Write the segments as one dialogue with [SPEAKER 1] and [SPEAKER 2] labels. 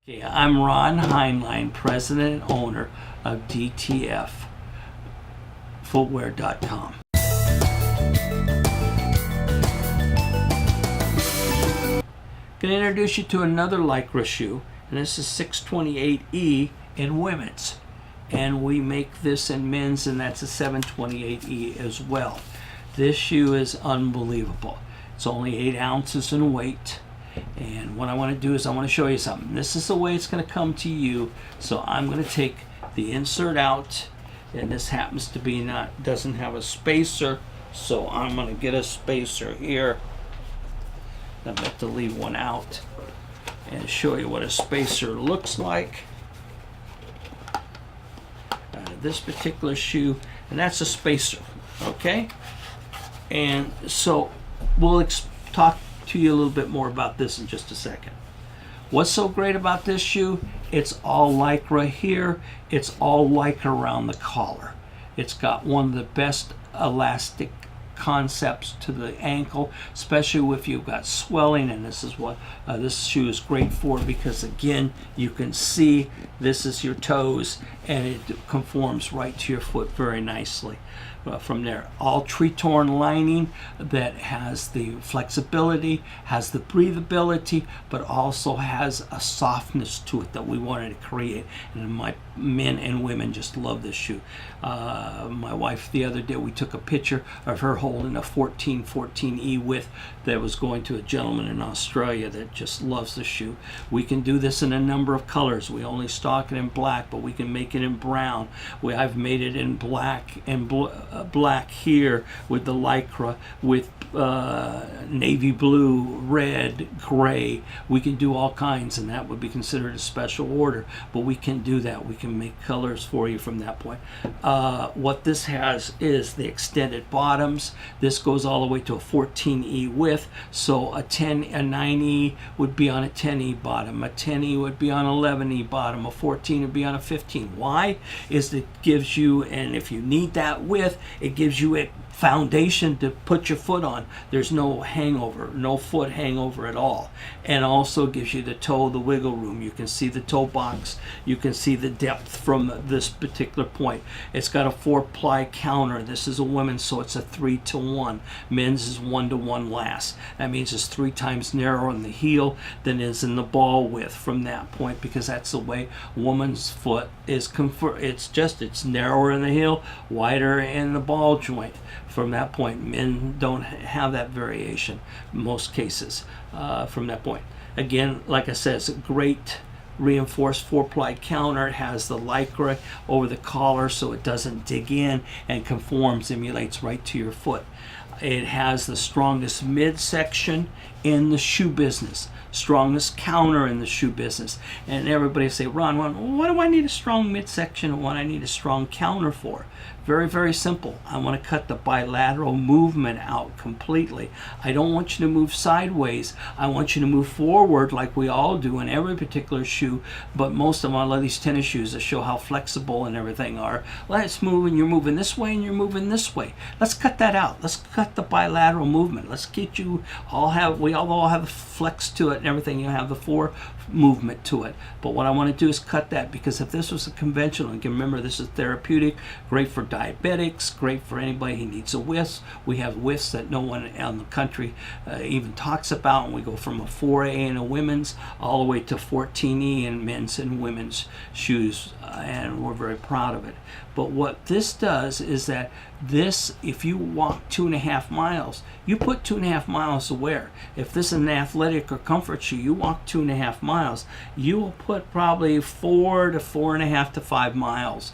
[SPEAKER 1] Okay, I'm Ron Heinlein, president and owner of Footwear.com. Going to introduce you to another Lycra shoe, and this is 628E in women's. And we make this in men's, and that's a 728E as well. This shoe is unbelievable. It's only 8 ounces in weight. And what I want to do is I want to show you something. This is the way it's going to come to you. So I'm going to take the insert out, and this happens to be doesn't have a spacer, so I'm going to get a spacer here. I'm going to leave one out and show you what a spacer looks like. This particular shoe, and that's a spacer, okay? And so we'll talk to you a little bit more about this in just a second. What's so great about this shoe? It's all Lycra here. It's all Lycra around the collar. It's got one of the best elastic concepts to the ankle, especially if you've got swelling, and this is what this shoe is great for, because again, you can see this is your toes and it conforms right to your foot very nicely. From there, all tree-torn lining that has the flexibility, has the breathability, but also has a softness to it that we wanted to create. And my men and women just love this shoe. My wife, the other day, we took a picture of her holding a 14E width that was going to a gentleman in Australia that just loves the shoe. We can do this in a number of colors. We only stock it in black, but we can make it in brown. I've made it in black and black here with the Lycra, with navy blue, red, gray. We can do all kinds, and that would be considered a special order, but we can do that. We can make colors for you from that point. What this has is the extended bottoms. This goes all the way to a 14E width, so a 9E would be on a 10E bottom, a 10E would be on an 11E bottom, a 14 would be on a 15. Why? Is it gives you, and if you need that width, it gives you a foundation to put your foot on. There's no hangover, no foot hangover at all. And also gives you the toe, the wiggle room. You can see the toe box. You can see the depth from this particular point. It's got a 4-ply counter. This is a women's, so it's a 3-to-1. Men's is 1-to-1 last. That means it's 3 times narrower in the heel than is in the ball width from that point, because that's the way woman's foot is. It's narrower in the heel, wider in the ball joint. From that point, men don't have that variation in most cases from that point. Again, like I said, it's a great reinforced 4-ply counter. It has the Lycra over the collar so it doesn't dig in and conforms, emulates right to your foot. It has the strongest midsection in the shoe business, strongest counter in the shoe business. And everybody say, Ron, what do I need a strong midsection and what I need a strong counter for? Very, very simple. I want to cut the bilateral movement out completely. I don't want you to move sideways. I want you to move forward like we all do in every particular shoe, but most of them, I love these tennis shoes that show how flexible and everything are. Let's move, and you're moving this way and you're moving this way. Let's cut that out. Let's cut the bilateral movement. Let's get you we all have flex to it and everything. You have the 4 movement to it. But what I want to do is cut that, because if this was a conventional, and remember this is therapeutic, great for diabetics, great for anybody who needs a width. We have widths that no one in the country even talks about, and we go from a 4A in a women's all the way to 14E in men's and women's shoes, and we're very proud of it. But what this does is that this, if you walk 2.5 miles, you put 2.5 miles to wear. If this is an athletic or comfort shoe, you walk 2.5 miles, you will put probably 4 to 4.5 to 5 miles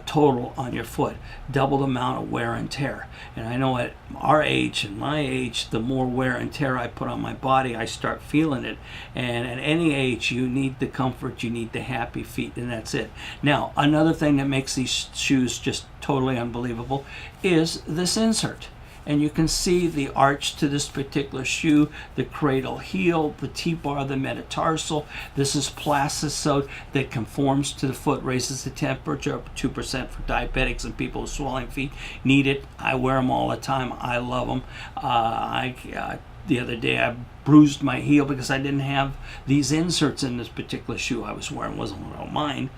[SPEAKER 1] total on your foot, double the amount of wear and tear. And I know at our age and my age, the more wear and tear I put on my body, I start feeling it. And at any age, you need the comfort, you need the happy feet, and that's it. Now, another thing that makes these shoes just totally unbelievable is this insert. And you can see the arch to this particular shoe, the cradle heel, the T-bar, the metatarsal. This is plastisode that conforms to the foot, raises the temperature up 2% for diabetics and people with swelling feet. Need it. I wear them all the time. I love them. I the other day I bruised my heel because I didn't have these inserts in this particular shoe I was wearing. It wasn't one of mine,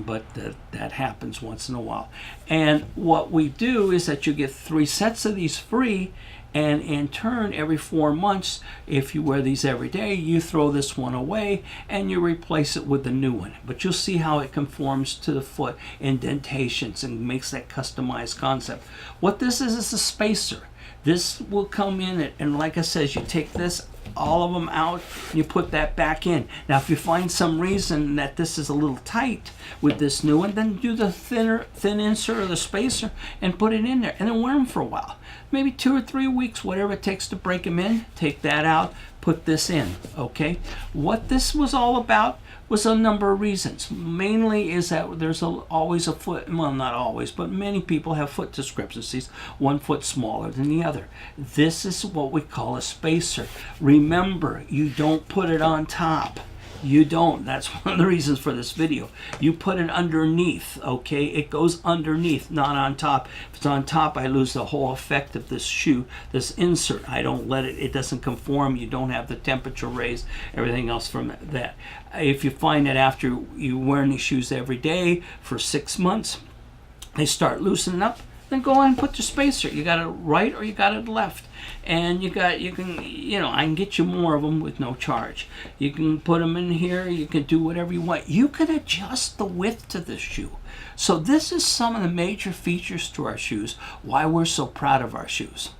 [SPEAKER 1] but that happens once in a while. And what we do is that you get 3 sets of these free, and in turn, every 4 months, if you wear these every day, you throw this one away and you replace it with a new one. But you'll see how it conforms to the foot, indentations, and makes that customized concept. What this is a spacer. This will come in, and like I said, you take this, all of them out, and you put that back in. Now, if you find some reason that this is a little tight with this new one, then do the thin insert or the spacer and put it in there, and then wear them for a while. Maybe 2 or 3 weeks, whatever it takes to break them in. Take that out, put this in, okay? What this was all about was a number of reasons. Mainly is that there's always a foot, well, not always, but many people have foot discrepancies, one foot smaller than the other. This is what we call a spacer. Remember, you don't put it on top. You don't. That's one of the reasons for this video. You put it underneath, okay? It goes underneath, not on top. If it's on top, I lose the whole effect of this shoe, this insert. I don't let it doesn't conform. You don't have the temperature raised, everything else from that. If you find that after you wearing these shoes every day for 6 months, they start loosening up, then go on and put your spacer. You got it right or you got it left. And I can get you more of them with no charge. You can put them in here, you can do whatever you want. You can adjust the width to this shoe. So this is some of the major features to our shoes, why we're so proud of our shoes.